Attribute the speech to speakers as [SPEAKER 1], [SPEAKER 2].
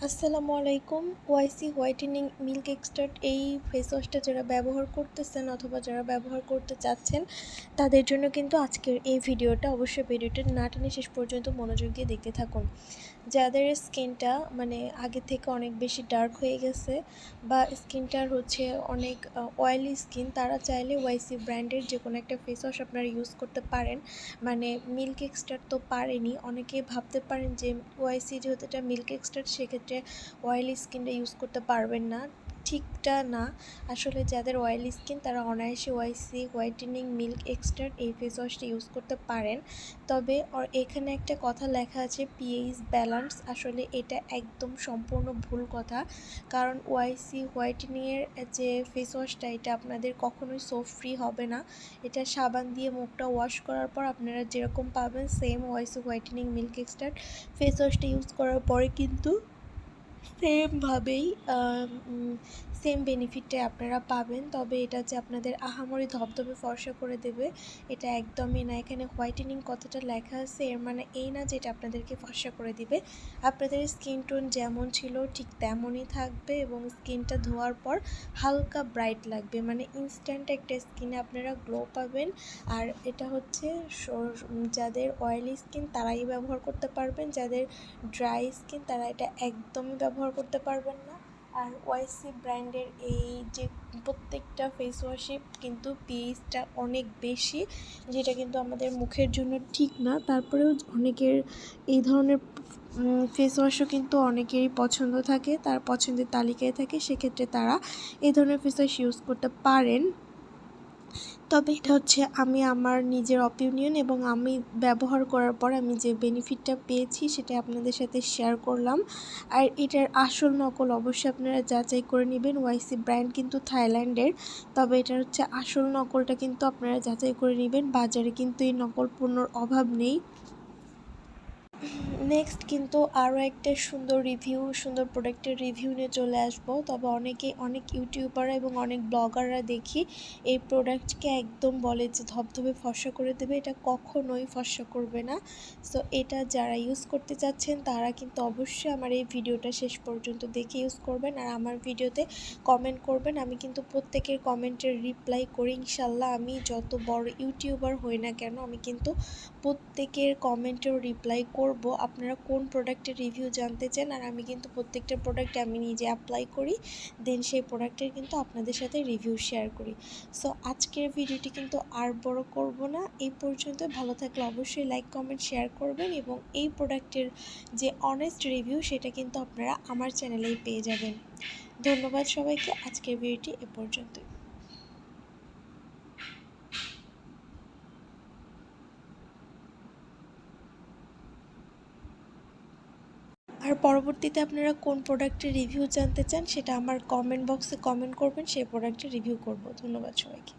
[SPEAKER 1] আসসালামু আলাইকুম। ওয়াইসি whitening milk extract এই ফেস ওয়াশটা যারা ব্যবহার করতেছেন অথবা যারা ব্যবহার করতে চাচ্ছেন তাদের জন্য কিন্তু আজকের এই ভিডিওটা। অবশ্যই ভিডিওটা না টেনে শেষ পর্যন্ত মনোযোগ দিয়ে দেখতে থাকুন। যাদের স্কিনটা আগে থেকে অনেক বেশি ডার্ক হয়ে গেছে বা স্কিনটার অনেক অয়েলি স্কিন, তারা চাইলে ওয়াইসি ব্র্যান্ডের যে কোনো একটা ফেস ওয়াশ আপনারা ইউজ করতে পারেন। মিল্ক এক্সট্রাক্ট তো পারেনি, অনেকে ভাবতে পারেন যে ওয়াইসি যেহেতু এটা মিল্ক এক্সট্রাক্ট সেক্ষেত্রে অয়েলি স্কিনটা ইউজ করতে পারবেন না। ঠিকটা না, আসলে যাদের অয়েলি স্কিন তারা অনায়াসে ওয়াইসি হোয়াইটেনিং মিল্ক এক্সট্রাক্ট এই ফেস ওয়াশটা ইউজ করতে পারেন। তবে এখানে একটা কথা লেখা আছে পিএইচ ব্যালেন্স, আসলে এটা একদম সম্পূর্ণ ভুল কথা। কারণ ওয়াইসি হোয়াইটেনিংয়ের যে ফেস ওয়াশটা এটা আপনাদের কখনোই সোপ ফ্রি হবে না। এটা সাবান দিয়ে মুখটা ওয়াশ করার পর আপনারা যেরকম পাবেন same YC whitening milk extract face ওয়াশটা ইউজ করার পরে কিন্তু সেম বেনিফিটটাই আপনারা পাবেন। তবে এটা যে আপনাদের আহামরি ধবধবে ফর্সা করে দেবে এটা একদমই না। এখানে হোয়াইটেনিং কতটা লেখা আছে এর মানে এই না যে এটা আপনাদেরকে ফর্সা করে দিবে। আপনাদের স্কিন টোন যেমন ছিল ঠিক তেমনই থাকবে এবং স্কিনটা ধোয়ার পর হালকা ব্রাইট লাগবে, ইনস্ট্যান্ট একটা স্কিনে আপনারা গ্লো পাবেন। আর এটা যাদের অয়েলি স্কিন তারাই ব্যবহার করতে পারবেন, যাদের ড্রাই স্কিন তারা এটা একদমই ব্যবহার করতে পারবেন না। আর ওয়াইসি ব্র্যান্ডের এই যে প্রত্যেকটা ফেস ওয়াশে কিন্তু পিএইচটা অনেক বেশি, যেটা কিন্তু আমাদের মুখের জন্য ঠিক না। তারপরেও অনেকের এই ধরনের ফেস ওয়াশও কিন্তু অনেকেরই পছন্দ থাকে, তার পছন্দের তালিকায় থাকে, সেক্ষেত্রে তারা এই ধরনের ফেস ওয়াশ ইউজ করতে পারেন। তবে এটা আমি আমার নিজের অপিনিয়ন এবং আমি ব্যবহার করার পর আমি যে বেনিফিটটা পেয়েছি সেটা আপনাদের সাথে শেয়ার করলাম। আর এটার আসল নকল অবশ্যই আপনারা যাচাই করে নেবেন। ওয়াইসি ব্র্যান্ড কিন্তু থাইল্যান্ডের, তবে এটার আসল নকলটা কিন্তু আপনারা যাচাই করে নেবেন। বাজারে কিন্তু এই নকল পণ্যর অভাব নেই। নেক্সট কিন্তু আরও একটা সুন্দর প্রোডাক্টের রিভিউ নিয়ে চলে আসবো। তবে অনেক ইউটিউবার এবং অনেক ব্লগাররা দেখি এই প্রোডাক্টকে একদম বলে যে ধবধবে ফর্সা করে দেবে, এটা কখনোই ফর্সা করবে না। সো এটা যারা ইউজ করতে চাচ্ছেন তারা কিন্তু অবশ্যই আমার এই ভিডিওটা শেষ পর্যন্ত দেখে ইউজ করবেন আর আমার ভিডিওতে কমেন্ট করবেন। আমি কিন্তু প্রত্যেকের কমেন্টের রিপ্লাই করি ইনশাল্লাহ। আমি যত বড় ইউটিউবার হই না কেন আমি কিন্তু প্রত্যেকের কমেন্টেও রিপ্লাই করব। আপনারা কোন প্রোডাক্টের রিভিউ জানতে চান, আর আমি কিন্তু প্রত্যেকটা প্রোডাক্ট আমি নিজে অ্যাপ্লাই করি, দেন সেই প্রোডাক্টের কিন্তু আপনাদের সাথে রিভিউ শেয়ার করি। সো আজকের ভিডিওটি কিন্তু আর বড় করব না, এই পর্যন্ত। ভালো থাকলে অবশ্যই লাইক কমেন্ট শেয়ার করবেন এবং এই প্রোডাক্টের যে অনেস্ট রিভিউ সেটা কিন্তু আপনারা আমার চ্যানেলেই পেয়ে যাবেন। ধন্যবাদ সবাইকে। আজকের ভিডিওটি এ পর্যন্তই। আর পরবর্তীতে আপনারা কোন প্রোডাক্টের রিভিউ জানতে চান সেটা আমার কমেন্ট বক্সে কমেন্ট করবেন, সেই প্রোডাক্টের রিভিউ করব। ধন্যবাদ সবাইকে।